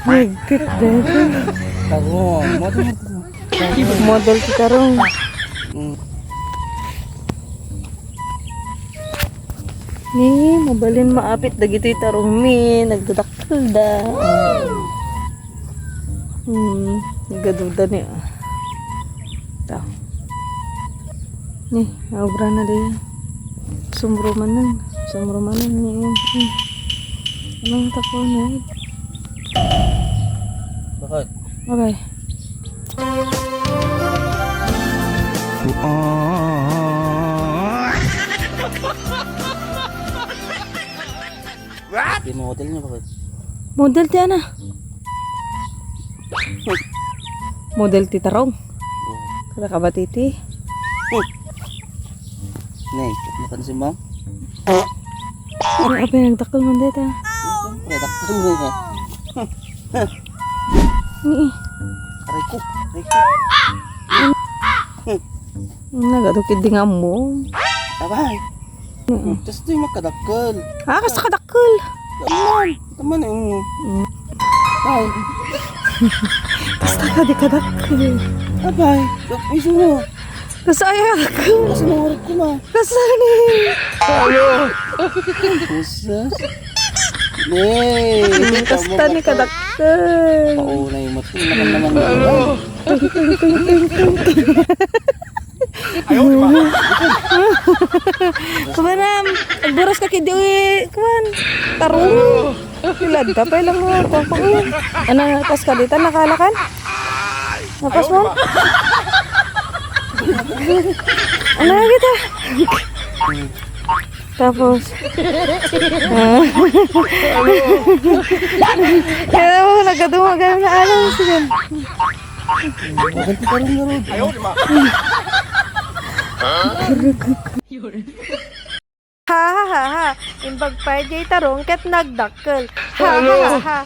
Higpit dito. Tarong. Model si Tarong. Ni, mabalin maapit dagito'y Tarong mi. Nagdadaktal da. Nagaduda niya. Ito. Ni, obra na din. Sumrumanan niya. Anong tako na? Bakit? Okay. Pinodel niya bakit? Model ti ana. Model ti Tarong. Kada ka ba titi? Nay, napansin mo? Ano apa nagdaktal man dito? Siyempre, daktal mo niya. Aray ko. Nagadukid di nga mo. Abay. Tapos ito yung magkadakal. Kas kadakkel. Taman Ay, Kas ka di kadakkel. abay. Iso mo. Kas ay kadakkel. Kasi nangarap ko na. Kas ani. Jesus. Nay. Kas ni kadakkel. Pauna yung mati. Naman naman. Kumanam, agburas ka kidi kuman. Tarong. Ilag ka pa lang mo. Ano, kas ka dito nakalakan? Napas mo? Ano kita? Tapos kaya mo nagkadumagan na alam. Sige. Bakit ka rin naroon? Ha ha ha ha. Imbag pa jay Tarong ket nagdakkel. Ha ha ha ha.